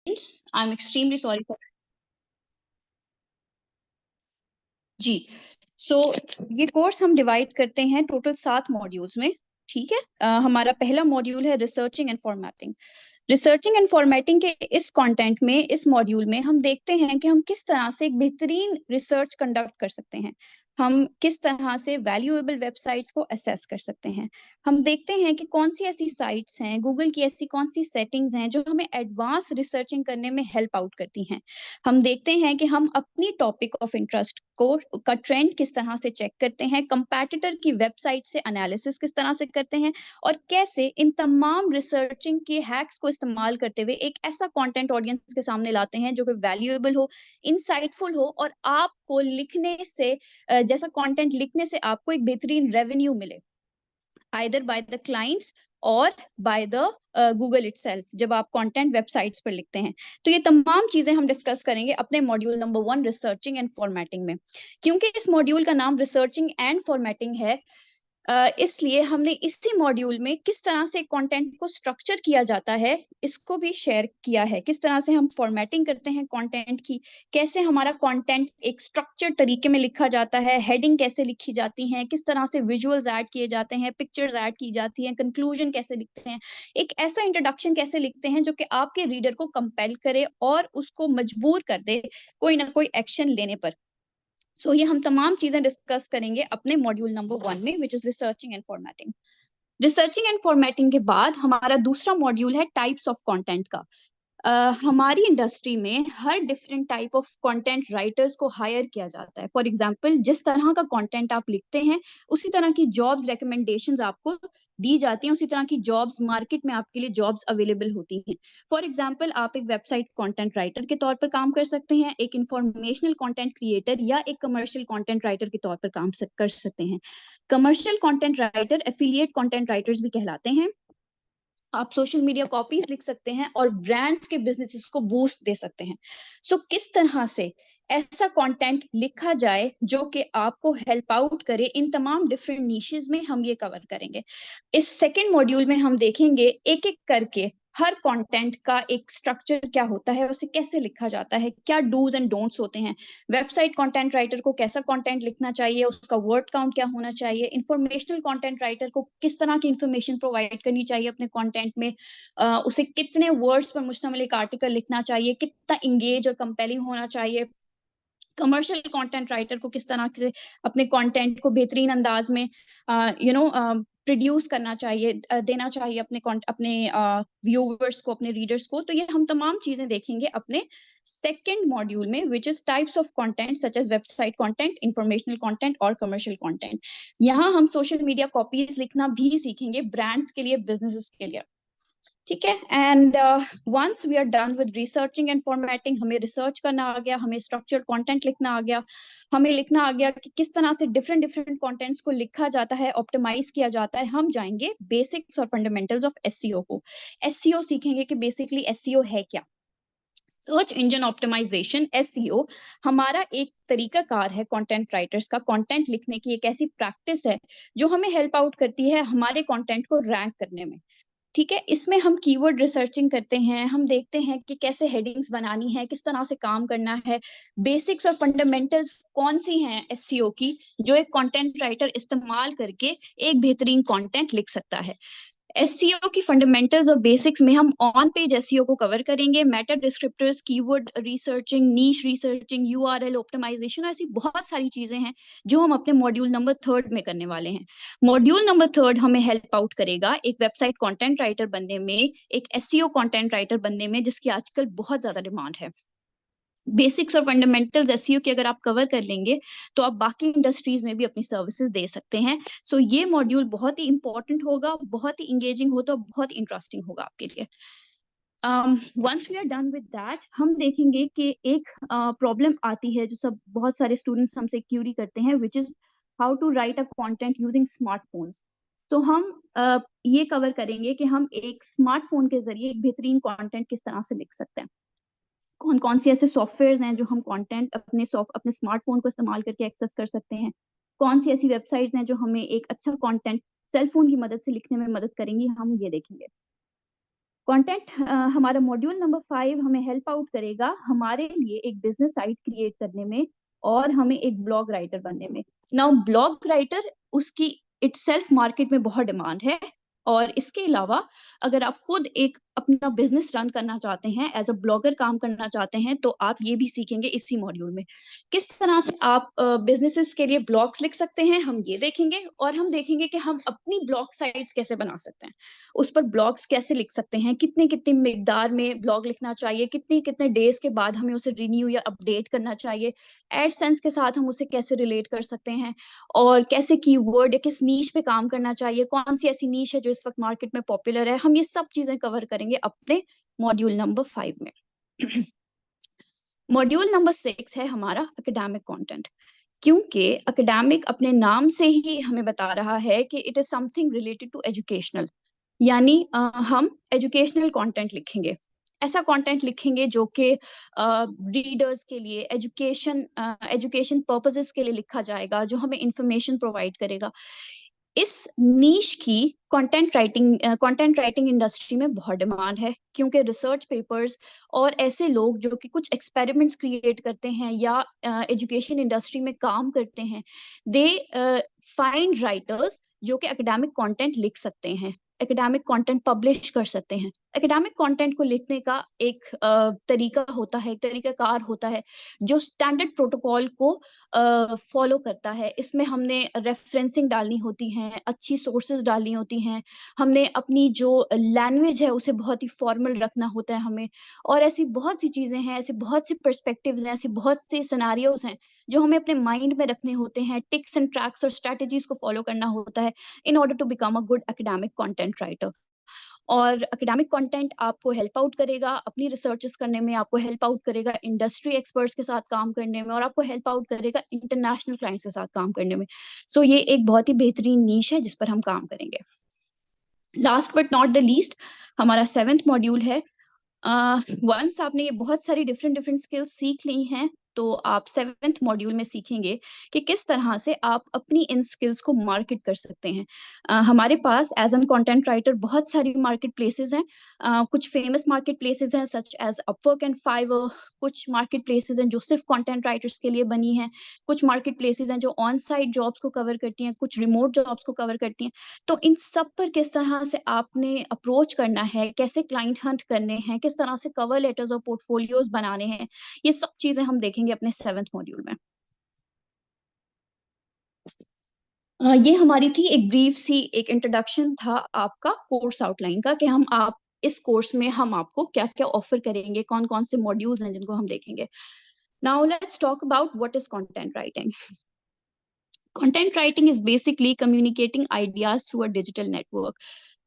Friends, I am extremely sorry for जी। So ये course हम डिवाइड करते हैं टोटल 7 मॉड्यूल्स में। ठीक है। हमारा पहला मॉड्यूल है researching and formatting. Researching and formatting के इस कंटेंट में, इस मॉड्यूल में हम देखते हैं कि हम किस तरह से एक बेहतरीन रिसर्च कंडक्ट कर सकते हैं। हम किस तरह से वैल्यूएबल वेबसाइट्स को असेस कर सकते हैं। हम देखते हैं कि कौन सी ऐसी साइट्स हैं, गूगल की ऐसी कौन सी सेटिंग्स हैं जो हमें एडवांस रिसर्चिंग करने में हेल्प आउट करती हैं। हम देखते हैं कि हम अपनी टॉपिक ऑफ इंटरेस्ट को का ट्रेंड किस तरह से चेक करते हैं, कंपैटिटर की वेबसाइट से एनालिसिस किस तरह से करते हैं, और कैसे इन तमाम रिसर्चिंग के हैक्स को इस्तेमाल करते हुए एक ऐसा कंटेंट ऑडियंस के सामने लाते हैं जो कि वैल्यूएबल हो, इंसाइटफुल हो, और आपको लिखने से जैसा कंटेंट लिखने से आपको एक बेहतरीन रेवेन्यू मिले, आइदर बाय द क्लाइंट्स और बाय द गूगल इटसेल्फ, जब आप कंटेंट वेबसाइट्स पर लिखते हैं। तो ये तमाम चीजें हम डिस्कस करेंगे अपने module number 1 researching and formatting में। क्योंकि इस मॉड्यूल का नाम रिसर्चिंग एंड फॉर्मेटिंग है, इसलिए हमने इसी मॉड्यूल में किस तरह से कंटेंट को स्ट्रक्चर किया जाता है इसको भी शेयर किया है। किस तरह से हम फॉर्मेटिंग करते हैं कंटेंट की, कैसे हमारा कंटेंट एक स्ट्रक्चर तरीके में लिखा जाता है, हेडिंग कैसे लिखी जाती हैं, किस तरह से विजुअल्स ऐड किए जाते हैं, पिक्चर्स ऐड की जाती हैं, कंक्लूजन कैसे लिखते हैं, एक ऐसा इंट्रोडक्शन कैसे लिखते हैं जो कि आपके रीडर को कंपेल करे और उसको मजबूर कर दे कोई ना कोई एक्शन लेने पर। ये हम तमाम चीजें डिस्कस करेंगे अपने मॉड्यूल नंबर 1 में, which is researching and formatting. Researching and formatting के बाद हमारा दूसरा मॉड्यूल है टाइप्स ऑफ कंटेंट का। हमारी इंडस्ट्री में हर different type of content writers को हायर किया जाता है। फॉर एग्जांपल, जिस तरह का कंटेंट आप लिखते हैं उसी तरह की जॉब्स रिकमेंडेशंस आपको दी जाती हैं, उसी तरह की जॉब्स मार्केट में आपके लिए जॉब्स अवेलेबल होती हैं। फॉर एग्जांपल, आप एक वेबसाइट कंटेंट राइटर के तौर पर काम कर सकते हैं, एक इंफॉर्मेशनल कंटेंट क्रिएटर या एक कमर्शियल कंटेंट राइटर के तौर पर काम कर सकते हैं। Commercial content writer affiliate content writers भी कहलाते हैं। आप सोशल मीडिया कॉपीज लिख सकते हैं और ब्रांड्स के बिजनेसेस को बूस्ट दे सकते हैं। किस तरह से ऐसा कंटेंट लिखा जाए जो कि आपको हेल्प आउट करे, इन तमाम डिफरेंट नीशेस में हम ये कवर करेंगे। इस सेकेंड मॉड्यूल में हम देखेंगे एक एक करके हर कंटेंट का एक स्ट्रक्चर क्या होता है, उसे कैसे लिखा जाता है, क्या डूज एंड डोंट्स होते हैं, वेबसाइट कंटेंट राइटर को कैसा कंटेंट लिखना चाहिए, उसका वर्ड काउंट क्या होना चाहिए, इंफॉर्मेशनल कंटेंट राइटर को किस तरह की इंफॉर्मेशन प्रोवाइड करनी चाहिए अपने कंटेंट में, उसे कितने वर्ड्स पर मुश्तमिल एक आर्टिकल लिखना चाहिए, कितना इंगेज और कंपेलिंग होना चाहिए, कमर्शियल कंटेंट राइटर को किस तरह से अपने कंटेंट को बेहतरीन अंदाज में प्रोड्यूस करना चाहिए, देना चाहिए अपने व्यूवर्स को, अपने रीडर्स को। तो ये हम तमाम चीजें देखेंगे अपने सेकंड मॉड्यूल में, which is types of content such as website content, informational content और कमर्शियल कंटेंट। यहाँ हम सोशल मीडिया कॉपीज लिखना भी सीखेंगे ब्रांड्स के लिए, बिजनेसेस के लिए। ठीक है। And once we are done with researching and formatting, हमें रिसर्च करना आ गया, हमें स्ट्रक्चर्ड कंटेंट लिखना आ गया, हमें लिखना आ गया कि किस तरह से डिफरेंट डिफरेंट कंटेंट्स को लिखा जाता है, ऑप्टिमाइज किया जाता है। हम जाएंगे बेसिक्स और फंडामेंटल्स ऑफ एसईओ को। एसईओ सीखेंगे कि बेसिकली एसईओ है क्या। सर्च इंजन ऑप्टिमाइजेशन, एसईओ, हमारा एक तरीका कार है कंटेंट राइटर्स का। कंटेंट लिखने की एक ऐसी प्रैक्टिस है जो हमें हेल्प आउट करती है हमारे कंटेंट को रैंक करने में। ठीक है। इसमें हम कीवर्ड रिसर्चिंग करते हैं, हम देखते हैं कि कैसे हेडिंग्स बनानी है, किस तरह से काम करना है, बेसिक्स और फंडामेंटल्स कौन सी हैं एसईओ की जो एक कंटेंट राइटर इस्तेमाल करके एक बेहतरीन कंटेंट लिख सकता है। एसईओ की फंडामेंटल्स और बेसिक्स में हम ऑन पेज एसईओ को कवर करेंगे, मेटा डिस्क्रिप्टर्स, कीवर्ड रिसर्चिंग, नीश रिसर्चिंग, यूआरएल ऑप्टिमाइजेशन, ऐसी बहुत सारी चीजें हैं जो हम अपने मॉड्यूल नंबर 3 में करने वाले हैं। मॉड्यूल नंबर 3 हमें हेल्प आउट करेगा एक वेबसाइट कंटेंट राइटर बनने में, एक एसईओ कंटेंट राइटर बनने में, जिसकी आजकल बहुत ज्यादा डिमांड है। बेसिक्स और फंडामेंटल्स एसईओ की अगर आप कवर कर लेंगे तो आप बाकी इंडस्ट्रीज में भी अपनी सर्विसेज दे सकते हैं। ये मॉड्यूल बहुत ही इंपॉर्टेंट होगा, बहुत ही इंगेजिंग होगा, बहुत इंटरेस्टिंग होगा आपके लिए। Once we are done with that, हम देखेंगे कि एक प्रॉब्लम आती है जो सब बहुत सारे स्टूडेंट्स हमसे क्यूरी करते हैं, which is how to write a content using smartphones. तो हम ये कवर करेंगे कि हम एक स्मार्टफोन के जरिए एक बेहतरीन कंटेंट किस तरह से लिख सकते हैं, कौन कौन सी ऐसे सॉफ्टवेयर हैं जो हम कंटेंट अपने स्मार्टफोन को इस्तेमाल करके एक्सेस कर सकते हैं, कौन सी ऐसी वेबसाइट्स हैं जो हमें एक अच्छा कंटेंट सेल फोन की मदद से लिखने में मदद करेंगी, हम ये देखेंगे। कंटेंट हमारा मॉड्यूल नंबर 5 हमें हेल्प आउट करेगा हमारे लिए एक बिजनेस साइट क्रिएट करने में और हमें एक ब्लॉग राइटर बनने में। नाउ ब्लॉग राइटर उसकी इटसेल्फ मार्केट में बहुत डिमांड है, और इसके अलावा अगर आप खुद एक अपना बिजनेस रन करना चाहते हैं, एज अ ब्लॉगर काम करना चाहते हैं, तो आप ये भी सीखेंगे इसी मॉड्यूल में। किस तरह से आप बिजनेसेस के लिए ब्लॉग्स लिख सकते हैं, हम ये देखेंगे, और हम देखेंगे कि हम अपनी ब्लॉग साइट्स कैसे बना सकते हैं, उस पर ब्लॉग्स कैसे लिख सकते हैं, कितने कितने मिकदार में ब्लॉग लिखना चाहिए, कितने कितने डेज के बाद हमें उसे रिन्यू या अपडेट करना चाहिए, एडसेंस के साथ हम उसे कैसे रिलेट कर सकते हैं, और कैसे कीवर्ड या किस नीश पे काम करना चाहिए, कौन सी ऐसी नीश है जो इस वक्त मार्केट में पॉपुलर है। हम ये सब चीजें कवर करेंगे अपने मॉड्यूल नंबर 5 में। मॉड्यूल नंबर 6 है हमारा एकेडमिक कंटेंट। क्योंकि एकेडमिक अपने नाम से ही हमें बता रहा है कि it is something related to educational, यानी हम एजुकेशनल कंटेंट लिखेंगे। ऐसा कंटेंट लिखेंगे जो कि रीडर्स के लिए एजुकेशन पर्पसेस के लिए लिखा जाएगा, जो हमें इंफॉर्मेशन प्रोवाइड करेगा। इस नीश की कंटेंट राइटिंग इंडस्ट्री में बहुत डिमांड है, क्योंकि रिसर्च पेपर्स और ऐसे लोग जो कि कुछ एक्सपेरिमेंट्स क्रिएट करते हैं या एजुकेशन इंडस्ट्री में काम करते हैं, दे फाइंड राइटर्स जो कि एकेडमिक कंटेंट लिख सकते हैं, एकेडमिक कंटेंट पब्लिश कर सकते हैं। एकेडमिक कंटेंट को लिखने का एक तरीका होता है, एक तरीकाकार होता है जो स्टैंडर्ड प्रोटोकॉल को फॉलो करता है। इसमें हमने रेफरेंसिंग डालनी होती है, अच्छी सोर्सेज डालनी होती हैं, हमने अपनी जो लैंग्वेज है उसे बहुत ही फॉर्मल रखना होता है हमें, और ऐसी बहुत सी चीजें हैं, ऐसे बहुत से पर्सपेक्टिव्स हैं, ऐसे बहुत से सिनेरियोज हैं जो हमें अपने माइंड में रखने होते हैं, टिक्स एंड ट्रैक्स और स्ट्रेटजीज को फॉलो करना होता है in order to become a good academic content writer. और एकेडमिक कंटेंट आपको हेल्प आउट करेगा अपनी रिसर्चेस करने में, आपको हेल्प आउट करेगा इंडस्ट्री एक्सपर्ट्स के साथ काम करने में, और आपको हेल्प आउट करेगा इंटरनेशनल क्लाइंट्स के साथ काम करने में। सो ये एक बहुत ही बेहतरीन नीश है जिस पर हम काम करेंगे। Last but not the least, हमारा 7th मॉड्यूल है। वंस आपने ये बहुत सारी डिफरेंट डिफरेंट स्किल्स सीख ली हैं, तो आप 7th मॉड्यूल में सीखेंगे कि किस तरह से आप अपनी इन स्किल्स को मार्केट कर सकते हैं। हमारे पास एज एन कंटेंट राइटर बहुत सारी मार्केट प्लेसेस हैं। कुछ फेमस मार्केट प्लेसेस हैं such as Upwork and Fiverr, कुछ मार्केट प्लेसेस हैं जो सिर्फ कंटेंट राइटर्स के लिए बनी हैं, कुछ मार्केट प्लेसेस हैं जो ऑन साइट जॉब्स को कवर करती हैं, कुछ रिमोट जॉब्स को कवर करती हैं। तो इन सब पर किस तरह से आपने अप्रोच करना है, कैसे क्लाइंट हंट करने हैं, किस तरह से कवर लेटर्स और पोर्टफोलियोज बनाने हैं, ये सब चीजें हम देखेंगे अपने 7th मॉड्यूल में। ये हमारी थी एक ब्रीफ सी, एक इंट्रोडक्शन था आपका कोर्स आउटलाइन का, कि हम आप इस कोर्स में हम आपको क्या क्या ऑफर करेंगे, कौन कौन से मॉड्यूल्स हैं जिनको हम देखेंगे। Now let's talk about what is content writing. Content writing is basically communicating ideas through a digital network.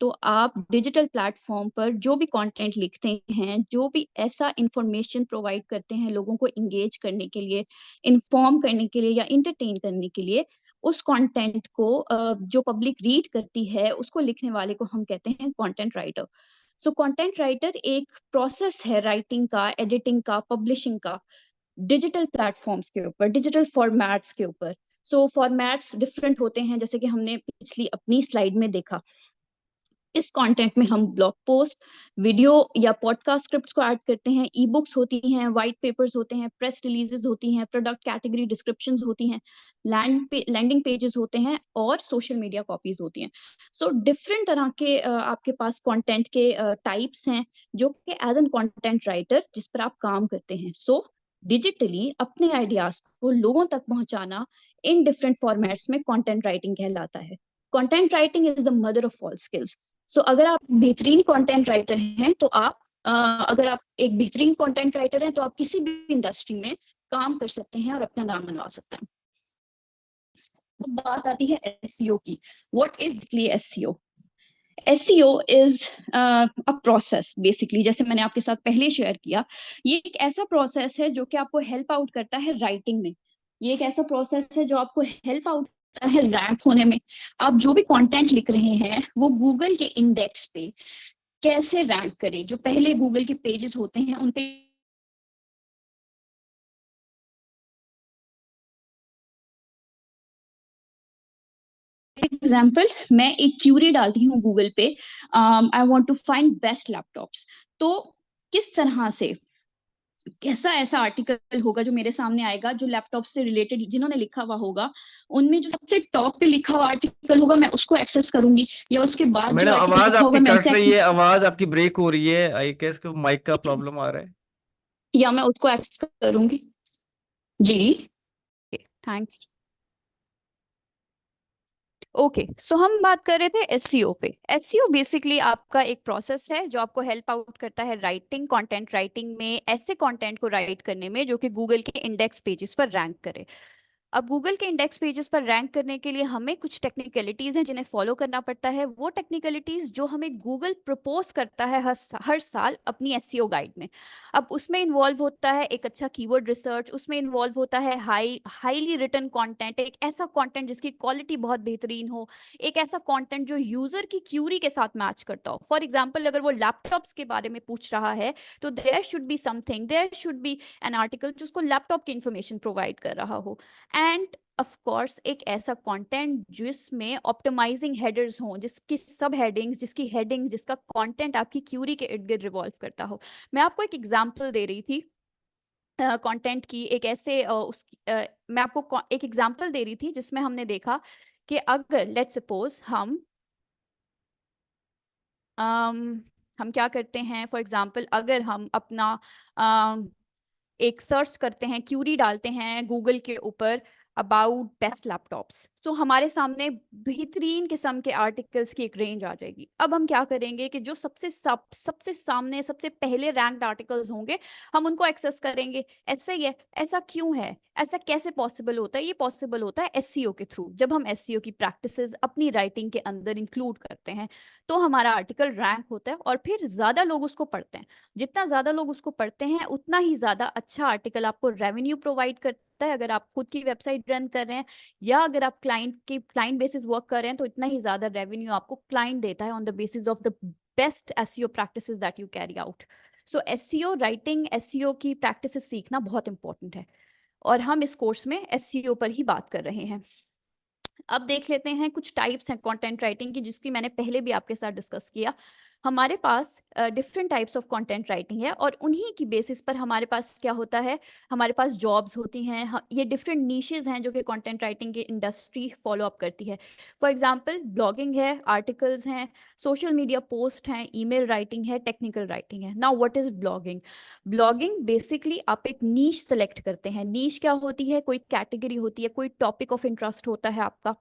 तो आप डिजिटल प्लेटफॉर्म पर जो भी कंटेंट लिखते हैं, जो भी ऐसा इंफॉर्मेशन प्रोवाइड करते हैं लोगों को इंगेज करने के लिए, इन्फॉर्म करने के लिए या इंटरटेन करने के लिए, उस कंटेंट को जो पब्लिक रीड करती है उसको लिखने वाले को हम कहते हैं content writer. So content writer एक प्रोसेस है राइटिंग का, एडिटिंग का, पब्लिशिंग का, डिजिटल प्लेटफॉर्म्स के ऊपर, डिजिटल फॉर्मेट्स के ऊपर। सो फॉर्मेट्स डिफरेंट होते हैं, जैसे कि हमने पिछली अपनी स्लाइड में देखा। इस कंटेंट में हम ब्लॉग पोस्ट, वीडियो या पॉडकास्ट स्क्रिप्ट्स को ऐड करते हैं, ई बुक्स होती हैं, वाइट पेपर्स होते हैं, प्रेस रिलीजेस होती हैं, प्रोडक्ट कैटेगरी डिस्क्रिप्शंस होती हैं, लैंडिंग पेजेस होते हैं, और सोशल मीडिया कॉपीज होती हैं। सो डिफरेंट तरह के आपके पास कंटेंट के टाइप्स हैं जो कि एज एन कंटेंट राइटर जिस पर आप काम करते हैं। सो डिजिटली अपने आइडियाज को लोगों तक पहुंचाना इन डिफरेंट फॉर्मेट्स में कंटेंट राइटिंग कहलाता है। Content writing is the mother of all skills. So अगर आप बेहतरीन कंटेंट राइटर हैं तो आप अगर आप एक बेहतरीन कंटेंट राइटर हैं तो आप किसी भी इंडस्ट्री में काम कर सकते हैं और अपना नाम बनवा सकते हैं। तो बात आती है एसईओ की। What is SEO? SEO is a process basically, जैसे मैंने आपके साथ पहले शेयर किया, ये एक ऐसा प्रोसेस है जो कि आपको हेल्प आउट करता है राइटिंग में। ये एक ऐसा प्रोसेस है जो आपको हेल्प आउट करता है रैंक होने में। आप जो भी कंटेंट लिख रहे हैं वो गूगल के इंडेक्स पे कैसे रैंक करें, जो पहले गूगल के पेजेस होते हैं उन पे एग्जाम्पल, मैं एक क्यूरी डालती हूँ गूगल पे, I want to find best laptops, तो किस तरह से, कैसा ऐसा आर्टिकल होगा जो मेरे सामने आएगा जो लैपटॉप से रिलेटेड जिन्होंने लिखा हुआ होगा, उनमें जो सबसे टॉप पे लिखा हुआ आर्टिकल होगा मैं उसको एक्सेस करूंगी, या उसके बाद जो मैडम आर्टिकल आवाज लिखा आपकी होगा मैं कट उसे रही है, आवाज आपकी ब्रेक हो रही है, आई गेस को माइक का प्रॉब्लम आ रहा है। या मैं उसको एक्सेस करूंगी। जी। Thank you. ओके, सो हम बात कर रहे थे एसईओ पे। एसईओ बेसिकली आपका एक प्रोसेस है जो आपको हेल्प आउट करता है राइटिंग, कंटेंट राइटिंग में, ऐसे कंटेंट को राइट करने में जो कि गूगल के इंडेक्स पेजेस पर रैंक करे। अब गूगल के इंडेक्स पेजेस पर रैंक करने के लिए हमें कुछ टेक्निकलिटीज हैं जिन्हें फॉलो करना पड़ता है। वो टेक्निकलिटीज जो हमें गूगल प्रपोज करता है हर साल अपनी एसईओ गाइड में। अब उसमें इन्वॉल्व होता है एक अच्छा कीवर्ड रिसर्च, उसमें इन्वॉल्व होता है हाईली रिटन कंटेंट, एक ऐसा कंटेंट जिसकी क्वालिटी बहुत बेहतरीन हो, एक ऐसा कंटेंट जो यूजर की क्यूरी के साथ मैच करता हो। फॉर एग्जाम्पल, अगर वो लैपटॉप्स के बारे में पूछ रहा है तो there should be an article जो उसको लैपटॉप की इंफॉर्मेशन प्रोवाइड कर रहा हो। एंड ऑफ कोर्स एक ऐसा कंटेंट जिसमें ऑप्टिमाइजिंग हेडर्स हों, जिसकी सब हेडिंग्स, जिसकी हेडिंग, जिसका कंटेंट आपकी क्यूरी के इर्द गिर्द रिवॉल्व करता हो। मैं आपको एक एग्जांपल दे रही थी कंटेंट की, एक ऐसे मैं आपको एक एग्जांपल दे रही थी जिसमें हमने देखा कि अगर लेट्स सपोज हम क्या करते हैं, फॉर एग्जांपल अगर हम अपना एक सर्च करते हैं, क्यूरी डालते हैं गूगल के ऊपर अबाउट बेस्ट लैपटॉप्स, तो हमारे सामने बेहतरीन किस्म के आर्टिकल्स की एक रेंज आ जाएगी। अब हम क्या करेंगे कि जो सबसे सामने सबसे पहले रैंक्ड आर्टिकल्स होंगे हम उनको एक्सेस करेंगे। ऐसे ही है, ऐसा क्यों है, ऐसा कैसे पॉसिबल होता है? ये पॉसिबल होता है एसईओ के थ्रू। जब हम एसईओ की प्रैक्टिसेस अपनी राइटिंग के अंदर इंक्लूड करते हैं तो हमारा आर्टिकल रैंक होता है और फिर ज्यादा लोग उसको पढ़ते हैं। जितना ज्यादा लोग उसको पढ़ते हैं उतना ही ज्यादा अच्छा आर्टिकल आपको रेवेन्यू प्रोवाइड करता है। अगर आप खुद की वेबसाइट रन कर रहे हैं या अगर आप क्लाइंट बेसिस वर्क कर रहे हैं तो इतना ही ज्यादा रेवेन्यू आपको क्लाइंट देता है on the basis of the best SEO practices that you carry out. So SEO writing, SEO की प्रैक्टिसेस सीखना बहुत इंपॉर्टेंट है और हम इस कोर्स में एसईओ पर ही बात कर रहे हैं। अब देख लेते हैं कुछ टाइप्स हैं कंटेंट राइटिंग की जिसकी मैंने पहले भी आपके साथ डिस्कस किया। हमारे पास different types of content writing है और उन्हीं की बेसिस पर हमारे पास क्या होता है, हमारे पास जॉब्स होती हैं। ये डिफरेंट नीशेज हैं जो कि कंटेंट राइटिंग की इंडस्ट्री फॉलो अप करती है। फॉर एग्जांपल ब्लॉगिंग है, आर्टिकल्स हैं, सोशल मीडिया पोस्ट हैं, ईमेल राइटिंग है, टेक्निकल राइटिंग है। Now what is blogging? Blogging basically आप एक नीश सेलेक्ट करते हैं। नीश क्या होती है? कोई कैटेगरी होती है, कोई टॉपिक ऑफ इंटरेस्ट होता है आपका।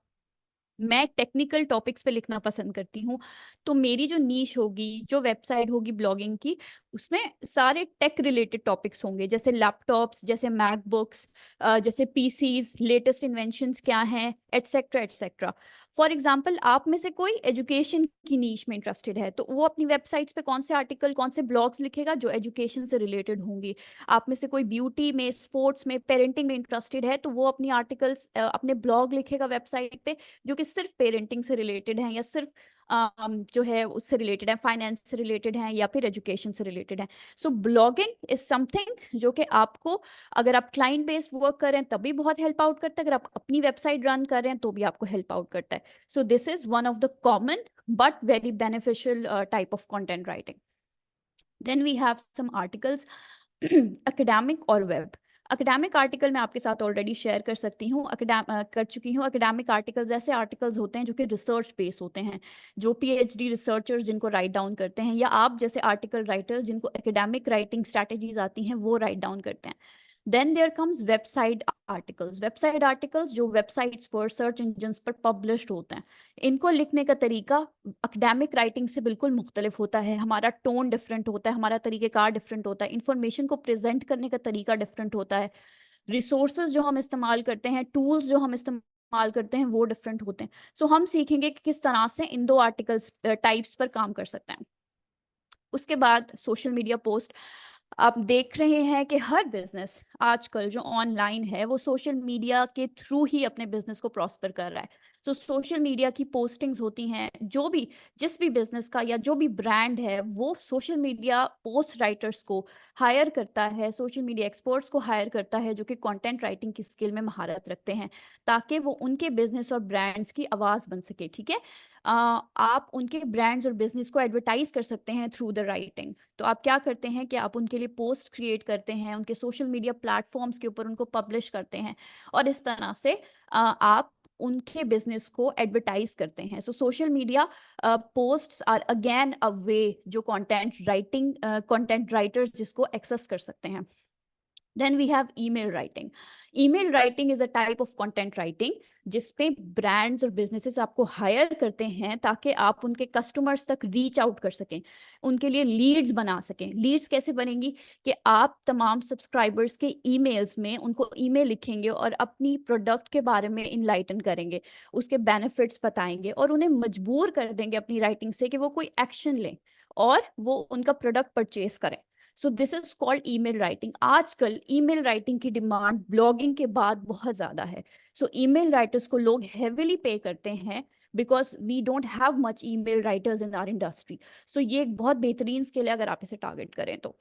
मैं टेक्निकल टॉपिक्स पे लिखना पसंद करती हूँ, तो मेरी जो नीश होगी, जो वेबसाइट होगी ब्लॉगिंग की, उसमें सारे टेक रिलेटेड टॉपिक्स होंगे, जैसे लैपटॉप्स, जैसे मैकबुक्स, जैसे पीसीज, लेटेस्ट इन्वेंशंस क्या हैं, एटसेट्रा एटसेट्रा। फॉर एग्जांपल आप में से कोई एजुकेशन की नीश में इंटरेस्टेड है तो वो अपनी वेबसाइट्स पे कौन से आर्टिकल, कौन से ब्लॉग्स लिखेगा जो एजुकेशन से रिलेटेड होंगी। आप में से कोई ब्यूटी में, स्पोर्ट्स में, पेरेंटिंग में इंटरेस्टेड है तो वो अपनी आर्टिकल्स, अपने ब्लॉग लिखेगा वेबसाइट पे जो कि सिर्फ पेरेंटिंग से रिलेटेड हैं या सिर्फ जो है उससे रिलेटेड है, फाइनेंस से रिलेटेड हैं या फिर एजुकेशन से रिलेटेड है। सो ब्लॉगिंग इज समथिंग जो कि आपको, अगर आप क्लाइंट बेस्ड वर्क कर रहे हैं तभी बहुत हेल्प आउट करता है, अगर आप अपनी वेबसाइट रन कर रहे हैं तो भी आपको हेल्प आउट करता है। So this is one of the common but very beneficial type of content writing. Then we have some articles academic और वेब। एकेडमिक आर्टिकल मैं आपके साथ ऑलरेडी शेयर कर सकती हूँ, कर चुकी हूँ। एकेडमिक आर्टिकल्स ऐसे आर्टिकल्स होते हैं जो कि रिसर्च बेस होते हैं, जो पीएचडी रिसर्चर्स जिनको राइट डाउन करते हैं, या आप जैसे आर्टिकल राइटर जिनको एकेडमिक राइटिंग स्ट्रैटेजीज आती हैं वो राइट डाउन करते हैं। Then there comes website articles. Website articles जो वेबसाइट्स पर, सर्च इंजन्स पर पब्लिश्ड होते हैं, इनको लिखने का तरीका एकेडमिक राइटिंग से बिल्कुल मुख्तलिफ होता है। हमारा टोन डिफरेंट होता है, हमारा तरीक़ेकार डिफरेंट होता है, इंफॉर्मेशन को प्रेजेंट करने का तरीका डिफरेंट होता है, रिसोर्सेज जो हम इस्तेमाल करते हैं, टूल्स जो हम इस्तेमाल करते हैं वो डिफरेंट होते हैं। सो हम सीखेंगे कि किस तरह से इन दो आर्टिकल्स टाइप्स पर काम कर सकते हैं। उसके बाद सोशल मीडिया पोस्ट। आप देख रहे हैं कि हर बिजनेस आजकल जो ऑनलाइन है वो सोशल मीडिया के थ्रू ही अपने बिजनेस को प्रॉस्पर कर रहा है। सो सोशल मीडिया की पोस्टिंग्स होती हैं, जिस भी बिजनेस का या जो भी ब्रांड है वो सोशल मीडिया पोस्ट राइटर्स को हायर करता है, सोशल मीडिया एक्सपर्ट्स को हायर करता है जो कि कंटेंट राइटिंग की स्किल में महारत रखते हैं, ताकि वो उनके बिजनेस और ब्रांड्स की आवाज़ बन सके। ठीक है, आप उनके ब्रांड्स और बिजनेस को एडवर्टाइज कर सकते हैं थ्रू द राइटिंग। तो आप क्या करते हैं कि आप उनके लिए पोस्ट क्रिएट करते हैं, उनके सोशल मीडिया प्लेटफॉर्म्स के ऊपर उनको पब्लिश करते हैं, और इस तरह से आप उनके बिजनेस को एडवर्टाइज करते हैं। So social media posts are again a way जो कंटेंट राइटर्स जिसको एक्सेस कर सकते हैं। Then we have email writing. Email writing is a type of content writing जिसपे ब्रांड्स और बिजनेसेस आपको हायर करते हैं ताकि आप उनके कस्टमर्स तक रीच आउट कर सकें, उनके लिए लीड्स बना सकें। लीड्स कैसे बनेंगी कि आप तमाम सब्सक्राइबर्स के ईमेल्स में उनको ईमेल लिखेंगे और अपनी प्रोडक्ट के बारे में इनलाइटन करेंगे, उसके बेनिफिट्स बताएंगे और उन्हें मजबूर कर देंगे अपनी राइटिंग से कि वो कोई एक्शन लें और वो उनका प्रोडक्ट परचेज करें। सो this is called email writing. आजकल ईमेल राइटिंग की डिमांड ब्लॉगिंग के बाद बहुत ज़्यादा है। सो ईमेल राइटर्स को लोग हेविली पे करते हैं because we don't have much email writers in our industry. So ये एक बहुत बेहतरीन स्किल है अगर आप इसे टारगेट करें तो।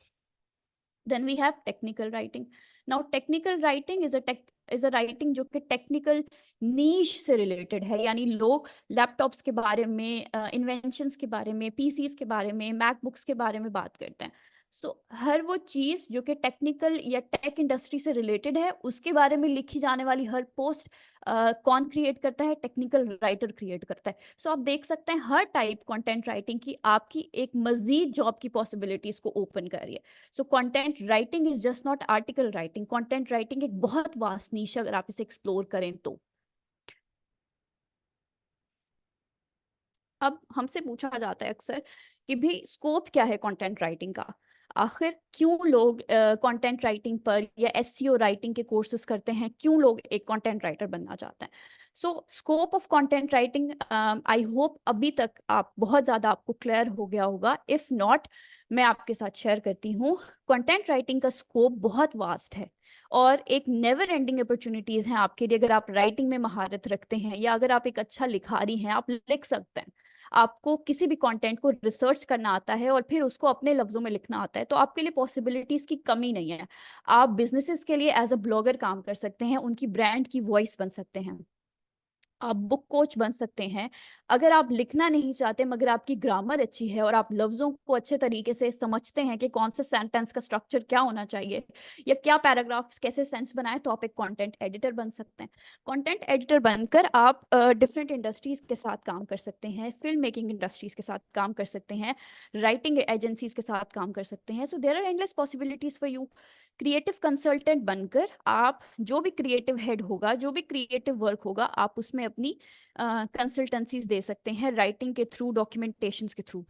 Then we have technical writing. Now technical writing is a writing जो कि टेक्निकल नीश से रिलेटेड है, यानी लोग लैपटॉप्स के बारे में, इन्वेंशंस के बारे में, पीसीस के बारे में, मैकबुक्स के बारे में बात करते हैं। सो हर वो चीज़ जो कि टेक्निकल या टेक इंडस्ट्री से रिलेटेड है उसके बारे में लिखी जाने वाली हर पोस्ट कौन क्रिएट करता है? टेक्निकल राइटर क्रिएट करता है। सो आप देख सकते हैं हर टाइप कंटेंट राइटिंग की आपकी एक मजीद जॉब की पॉसिबिलिटीज को ओपन कर रही है। So content writing is just not article writing. Content writing एक बहुत वास्ट नीश अगर आप इसे एक्सप्लोर करें तो। अब हमसे पूछा जाता है अक्सर कि भाई स्कोप क्या है कंटेंट राइटिंग का, आखिर क्यों लोग कंटेंट राइटिंग पर या एसईओ राइटिंग के कोर्सेज करते हैं, क्यों लोग एक कंटेंट राइटर बनना चाहते हैं। So scope of content writing, I hope अभी तक आप बहुत ज़्यादा आपको क्लियर हो गया होगा। इफ़ नॉट, मैं आपके साथ शेयर करती हूँ। कंटेंट राइटिंग का स्कोप बहुत वास्ट है और एक नेवर एंडिंग अपॉर्चुनिटीज हैं आपके लिए। अगर आप राइटिंग में महारत रखते हैं या अगर आप एक अच्छा लिखारी हैं, आप लिख सकते हैं, आपको किसी भी कंटेंट को रिसर्च करना आता है और फिर उसको अपने लफ्जों में लिखना आता है, तो आपके लिए पॉसिबिलिटीज की कमी नहीं है। आप बिजनेसेस के लिए एज अ ब्लॉगर काम कर सकते हैं, उनकी ब्रांड की वॉइस बन सकते हैं, आप बुक कोच बन सकते हैं। अगर आप लिखना नहीं चाहते मगर आपकी ग्रामर अच्छी है और आप लफ्ज़ों को अच्छे तरीके से समझते हैं कि कौन से सेंटेंस का स्ट्रक्चर क्या होना चाहिए या क्या पैराग्राफ्स कैसे सेंस बनाए, तो आप एक कंटेंट एडिटर बन सकते हैं। कंटेंट एडिटर बनकर आप डिफरेंट इंडस्ट्रीज़ के साथ काम कर सकते हैं, फिल्म मेकिंग इंडस्ट्रीज़ के साथ काम कर सकते हैं, राइटिंग एजेंसीज के साथ काम कर सकते हैं। So there are endless possibilities for you. Creative consultant बनकर आप जो भी क्रिएटिव हेड होगा, जो भी क्रिएटिव वर्क होगा, आप उसमें अपनी कंसल्टेंसीज दे सकते हैं राइटिंग के थ्रू, डॉक्यूमेंटेशन के थ्रू।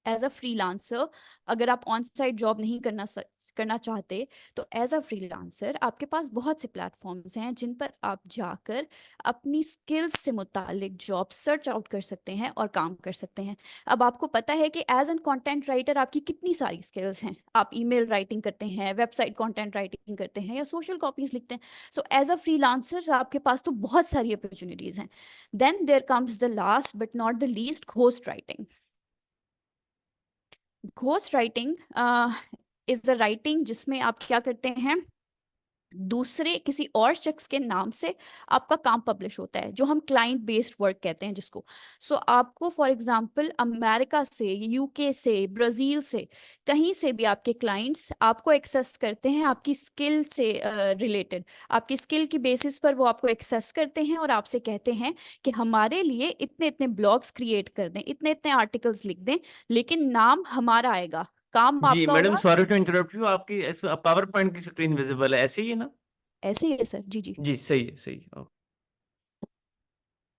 एज अ फ्रीलांसर अगर आप ऑन साइट जॉब नहीं करना चाहते तो एज अ फ्रीलांसर आपके पास बहुत से प्लेटफॉर्म्स हैं जिन पर आप जाकर अपनी स्किल्स से मुतालिक जॉब सर्च आउट कर सकते हैं और काम कर सकते हैं। अब आपको पता है कि एज एन कंटेंट राइटर आपकी कितनी सारी स्किल्स हैं। आप ईमेल राइटिंग करते हैं, वेबसाइट कंटेंट राइटिंग करते हैं या सोशल कॉपीज लिखते हैं। सो एज अ फ्रीलांसर आपके पास तो बहुत सारी अपॉर्चुनिटीज हैं। Then there comes the last but not the least, ghost writing. Ghost writing is the writing जिसमें आप क्या करते हैं, दूसरे किसी और शख्स के नाम से आपका काम पब्लिश होता है, जो हम क्लाइंट बेस्ड वर्क कहते हैं जिसको। सो आपको फॉर एग्जांपल अमेरिका से, यूके से, ब्राज़ील से, कहीं से भी आपके क्लाइंट्स आपको एक्सेस करते हैं आपकी स्किल से रिलेटेड। आपकी स्किल की बेसिस पर वो आपको एक्सेस करते हैं और आपसे कहते हैं कि हमारे लिए इतने इतने ब्लॉग्स क्रिएट कर दें, इतने इतने आर्टिकल्स लिख दें, लेकिन नाम हमारा आएगा, काम जी आपका मैडम, होगा। सॉरी टू इंटरप्ट यू, आपकी पावर पॉइंट की स्क्रीन विजिबल है, ऐसे ही है ना? ऐसे ही है सर। जी जी जी सही है, सही है।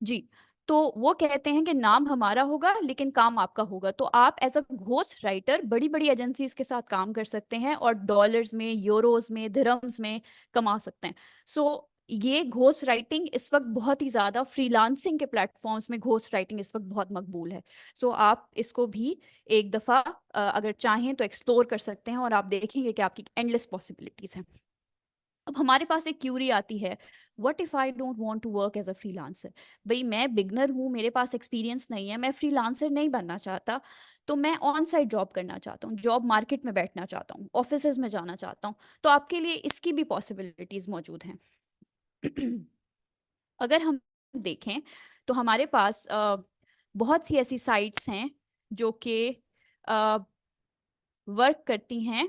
जी। तो वो कहते हैं कि नाम हमारा होगा लेकिन काम आपका होगा। तो आप एज अ घोस्ट राइटर बड़ी बड़ी एजेंसीज के साथ काम कर सकते हैं और डॉलर्स में, यूरोज में, दिरहम्स में कमा सकते हैं। सो ये घोस्ट राइटिंग इस वक्त बहुत ही ज़्यादा फ्रीलांसिंग के प्लेटफॉर्म्स में घोस्ट राइटिंग इस वक्त बहुत मकबूल है। सो आप इसको भी एक दफ़ा अगर चाहें तो एक्सप्लोर कर सकते हैं और आप देखेंगे कि आपकी एंडलेस पॉसिबिलिटीज़ हैं। अब हमारे पास एक क्यूरी आती है, what if I don't want to work as a freelancer? भाई मैं बिगनर हूँ, मेरे पास एक्सपीरियंस नहीं है, मैं फ्रीलांसर नहीं बनना चाहता, तो मैं ऑन साइट जॉब करना चाहता हूँ, जॉब मार्केट में बैठना चाहता हूँ, ऑफिसेज में जाना चाहता हूँ, तो आपके लिए इसकी भी पॉसिबिलिटीज मौजूद हैं। अगर हम देखें तो हमारे पास बहुत सी ऐसी साइट्स हैं जो कि वर्क करती हैं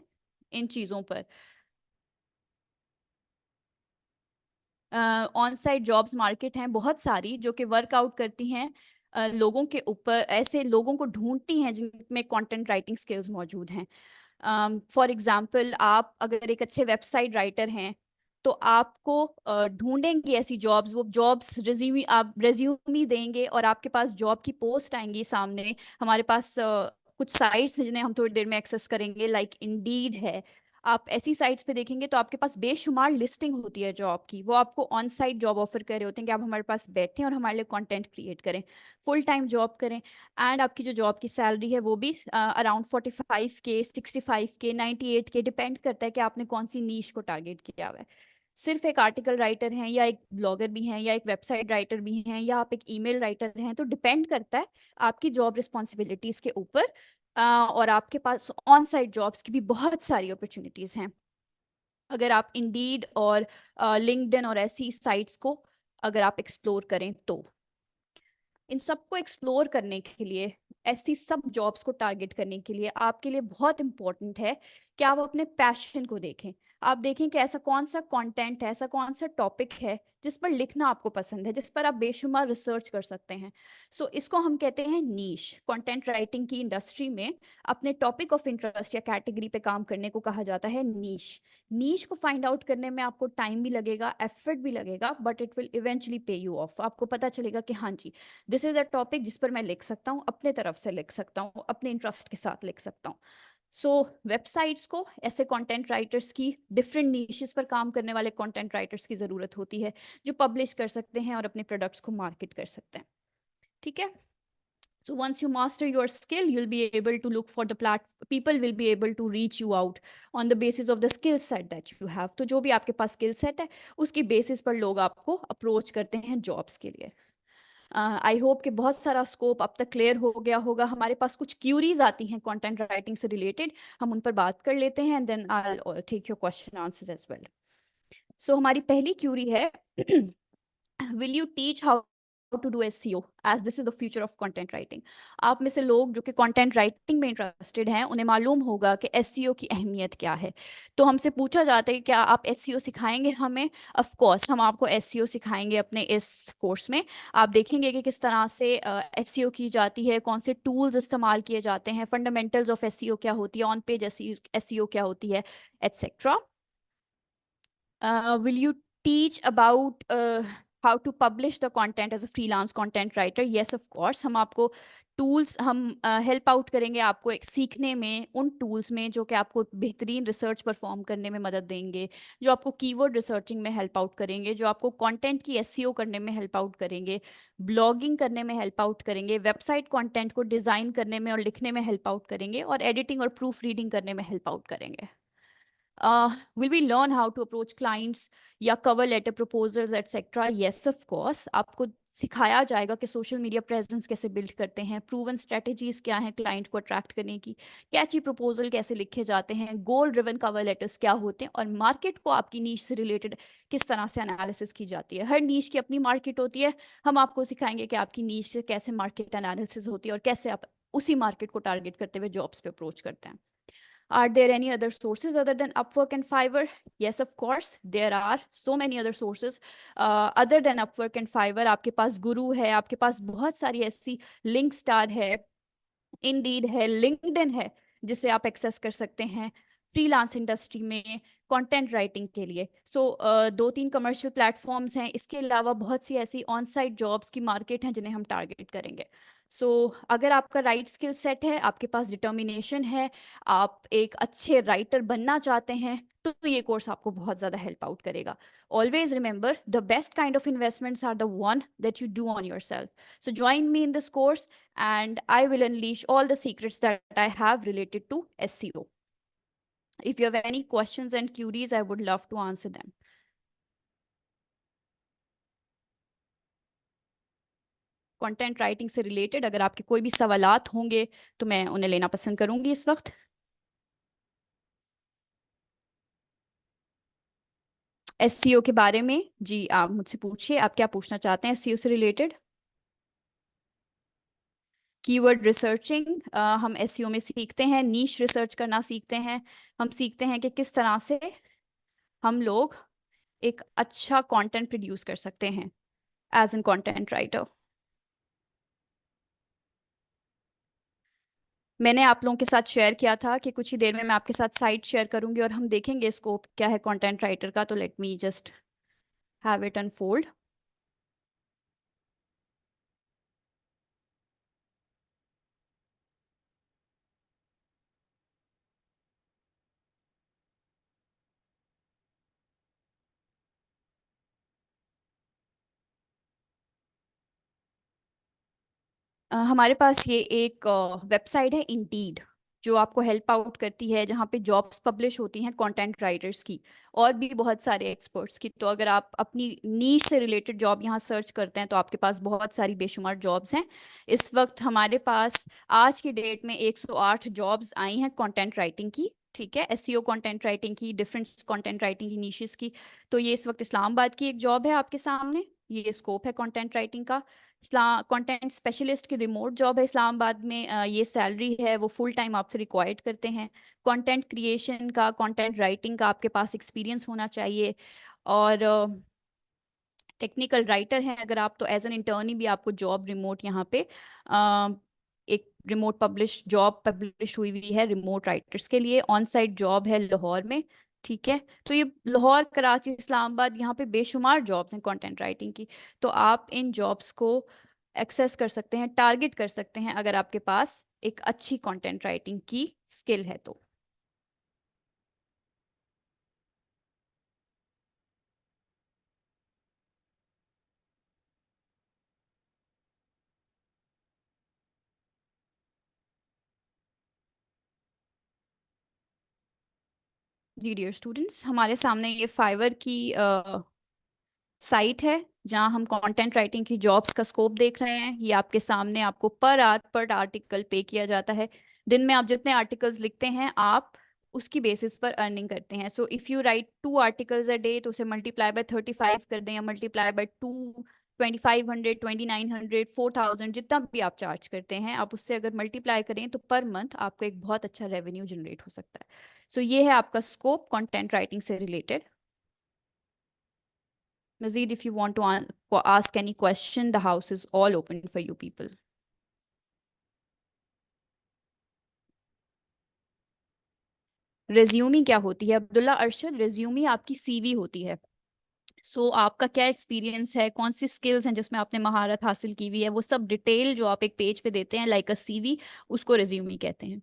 इन चीज़ों पर। ऑन साइट जॉब्स मार्केट हैं बहुत सारी जो कि वर्कआउट करती हैं लोगों के ऊपर, ऐसे लोगों को ढूंढती हैं जिनमें कंटेंट राइटिंग स्किल्स मौजूद हैं। फॉर एग्जांपल, आप अगर एक अच्छे वेबसाइट राइटर हैं तो आपको ढूंढेंगे ऐसी जॉब्स, वो जॉब्स रिज्यूमी, आप रेज्यूमी देंगे और आपके पास जॉब की पोस्ट आएंगी सामने। हमारे पास कुछ साइट्स हैं जिन्हें हम थोड़ी देर में एक्सेस करेंगे, लाइक इंडीड है। आप ऐसी साइट्स पे देखेंगे तो आपके पास बेशुमार लिस्टिंग होती है जॉब की, वो आपको ऑन साइट जॉब ऑफर कर रहे होते हैं कि आप हमारे पास बैठें और हमारे लिए कंटेंट क्रिएट करें, फुल टाइम जॉब करें, एंड आपकी जो जॉब की सैलरी है वो भी around 45K, 65K, 98K, depend करता है कि आपने कौन सी नीश को टारगेट किया हुआ है। सिर्फ एक आर्टिकल राइटर हैं या एक ब्लॉगर भी हैं या एक वेबसाइट राइटर भी हैं या आप एक ईमेल राइटर हैं, तो डिपेंड करता है आपकी जॉब रिस्पॉन्सिबिलिटीज के ऊपर। और आपके पास ऑन साइट जॉब्स की भी बहुत सारी अपॉर्चुनिटीज हैं। अगर आप इंडीड और लिंक्डइन और ऐसी साइट्स को अगर आप एक्सप्लोर करें तो इन सबको एक्सप्लोर करने के लिए, ऐसी सब जॉब्स को टारगेट करने के लिए आपके लिए बहुत इंपॉर्टेंट है कि आप अपने पैशन को देखें। आप देखें कि ऐसा कौन सा कंटेंट है, ऐसा कौन सा टॉपिक है जिस पर लिखना आपको पसंद है, जिस पर आप बेशुमार रिसर्च कर सकते हैं। सो इसको हम कहते हैं नीश। कंटेंट राइटिंग की इंडस्ट्री में अपने टॉपिक ऑफ इंटरेस्ट या कैटेगरी पे काम करने को कहा जाता है नीश। नीश को फाइंड आउट करने में आपको टाइम भी लगेगा, एफर्ट भी लगेगा, बट इट विल इवेंचुअली पे यू ऑफ। आपको पता चलेगा कि हाँ जी, दिस इज अ टॉपिक जिस पर मैं लिख सकता हूँ, अपने तरफ से लिख सकता हूँ, अपने इंटरेस्ट के साथ लिख सकता हूँ। सो वेबसाइट्स को ऐसे कंटेंट राइटर्स की, डिफरेंट नीशेस पर काम करने वाले कंटेंट राइटर्स की ज़रूरत होती है जो पब्लिश कर सकते हैं और अपने प्रोडक्ट्स को मार्केट कर सकते हैं। ठीक है। So once you master your skill, you'll be able to look for the people will be able to reach you out on the basis of the skill set that you have. तो जो भी आपके पास skill set है उसकी basis पर लोग आपको approach करते हैं जॉब्स के लिए। आई होप कि बहुत सारा स्कोप अब तक क्लियर हो गया होगा। हमारे पास कुछ क्यूरीज आती हैं कंटेंट राइटिंग से रिलेटेड, हम उन पर बात कर लेते हैं, and then I will take your question answers as well. So हमारी पहली क्यूरी है, will you teach how to do SEO as this is the future of content writing? आप में से लोग जो कि कंटेंट राइटिंग में इंटरेस्टेड हैं उन्हें मालूम होगा कि SEO की अहमियत क्या है। तो हमसे पूछा जाता है कि क्या आप SEO सिखाएंगे हमें? ऑफ कोर्स हम आपको SEO सिखाएंगे अपने इस कोर्स में। आप देखेंगे कि किस तरह से SEO की जाती है, कौन से टूल्स इस्तेमाल किए जाते हैं, फंडामेंटल्स ऑफ SEO क्या होती है, ऑन पेज SEO क्या होती है, etcetera. Will you teach about how to publish the content as a freelance content writer? Yes, of course. हम आपको टूल्स, हम हेल्प आउट करेंगे आपको एक सीखने में, उन टूल्स में जो कि आपको बेहतरीन रिसर्च परफॉर्म करने में मदद देंगे, जो आपको कीवर्ड रिसर्चिंग में हेल्प आउट करेंगे, जो आपको कंटेंट की SEO करने में हेल्प आउट करेंगे, ब्लॉगिंग करने में हेल्प आउट करेंगे, वेबसाइट कंटेंट को डिज़ाइन करने में और लिखने में हेल्प आउट करेंगे, और एडिटिंग और प्रूफ रीडिंग करने में हेल्प आउट करेंगे। Will we learn how to approach clients या cover letter proposals etc? Yes, of course. आपको सिखाया जाएगा कि सोशल मीडिया प्रेजेंस कैसे बिल्ड करते हैं, प्रूवन स्ट्रेटजीज क्या हैं क्लाइंट को अट्रैक्ट करने की, कैची प्रपोजल कैसे लिखे जाते हैं, गोल ड्रिवन कवर लेटर्स क्या होते हैं, और मार्केट को आपकी नीश से रिलेटेड किस तरह से एनालिसिस की जाती है। हर नीश की अपनी मार्केट होती है, हम आपको सिखाएंगे कि आपकी नीश से कैसे मार्केट एनालिसिस होती है और कैसे आप उसी मार्केट को टारगेट करते हुए जॉब्स पे अप्रोच करते हैं। Are there any other sources other than Upwork and Fiverr? Yes, of course. There are so many other sources other than Upwork and Fiverr. आपके पास गुरु है, आपके पास बहुत सारी ऐसी लिंक स्टार है, इंडीड है, लिंक्डइन है, जिसे आप एक्सेस कर सकते हैं फ्रीलांस इंडस्ट्री में कंटेंट राइटिंग के लिए। सो 2-3 कमर्शियल प्लेटफॉर्म्स हैं। इसके अलावा बहुत सी ऐसी ऑन साइट जॉब्स की मार्केट हैं जिन्हें हम टारगेट करेंगे। सो अगर आपका राइट स्किल सेट है, आपके पास डिटर्मिनेशन है, आप एक अच्छे राइटर बनना चाहते हैं, तो ये कोर्स आपको बहुत ज़्यादा हेल्प आउट करेगा। Always remember, the best kind of investments are the one that you do on yourself. So join me in this course and I will unleash all the secrets that I have related to SEO. If you have any questions and queries, I would love to answer them. Content writing से related. अगर आपके कोई भी सवालात होंगे तो मैं उन्हें लेना पसंद करूंगी इस वक्त। एससीओ के बारे में जी आप मुझसे पूछिए, आप क्या पूछना चाहते हैं एससीओ से रिलेटेड। कीवर्ड रिसर्चिंग, हम एसईओ में सीखते हैं, नीश रिसर्च करना सीखते हैं। हम सीखते हैं कि किस तरह से हम लोग एक अच्छा कंटेंट प्रोड्यूस कर सकते हैं एज एन कंटेंट राइटर। मैंने आप लोगों के साथ शेयर किया था कि कुछ ही देर में मैं आपके साथ साइट शेयर करूंगी और हम देखेंगे स्कोप क्या है कंटेंट राइटर का। तो let me just have it unfold. हमारे पास ये एक वेबसाइट है इंडीड, जो आपको हेल्प आउट करती है, जहाँ पे जॉब्स पब्लिश होती हैं कंटेंट राइटर्स की और भी बहुत सारे एक्सपर्ट्स की। तो अगर आप अपनी नीश से रिलेटेड जॉब यहाँ सर्च करते हैं तो आपके पास बहुत सारी बेशुमार जॉब्स हैं। इस वक्त हमारे पास आज की डेट में 108 जॉब्स आई हैं कंटेंट राइटिंग की, ठीक है, एसईओ कंटेंट राइटिंग की, डिफरेंट कंटेंट राइटिंग की नीशेस की। तो ये इस वक्त इस्लामाबाद की एक जॉब है आपके सामने, ये स्कोप है कंटेंट राइटिंग का। कंटेंट स्पेशलिस्ट की रिमोट जॉब है इस्लामाबाद में, ये सैलरी है वो फुल टाइम आपसे रिक्वायर्ड करते हैं। कंटेंट क्रिएशन का, कंटेंट राइटिंग का आपके पास एक्सपीरियंस होना चाहिए। और टेक्निकल राइटर हैं अगर आप, तो एज एन इंटर्नी भी आपको जॉब रिमोट यहाँ पे एक रिमोट पब्लिश जॉब पब्लिश हुई हुई है रिमोट राइटर्स के लिए। ऑन साइट जॉब है लाहौर में, ठीक है। तो ये लाहौर, कराची, इस्लामाबाद, यहाँ पे बेशुमार जॉब्स हैं कंटेंट राइटिंग की। तो आप इन जॉब्स को एक्सेस कर सकते हैं, टारगेट कर सकते हैं अगर आपके पास एक अच्छी कंटेंट राइटिंग की स्किल है तो। जी डियर स्टूडेंट्स, हमारे सामने ये फाइवर की साइट है जहां हम कंटेंट राइटिंग की जॉब्स का स्कोप देख रहे हैं। ये आपके सामने, आपको पर आवर पर आर्टिकल पे किया जाता है। दिन में आप जितने आर्टिकल्स लिखते हैं आप उसकी बेसिस पर अर्निंग करते हैं। So if you right 2 articles a day तो उसे मल्टीप्लाई बाय 35 कर दें, या मल्टीप्लाई बाय 2, 2500, 2900, 4000, जितना भी आप चार्ज करते हैं आप उससे अगर मल्टीप्लाई करें तो पर मंथ आपको एक बहुत अच्छा रेवेन्यू जनरेट हो सकता है। सो ये है आपका स्कोप कंटेंट राइटिंग से related. Mazid, if you want to ask any question, the house is all open for you people. Resume क्या होती है अब्दुल्ला अरशद? रेज्यूमी आपकी सीवी होती है। सो आपका क्या एक्सपीरियंस है, कौन सी स्किल्स हैं जिसमें आपने महारत हासिल की हुई है, वो सब डिटेल जो आप एक पेज पे देते हैं लाइक अ सीवी, उसको रेज्यूमी कहते हैं।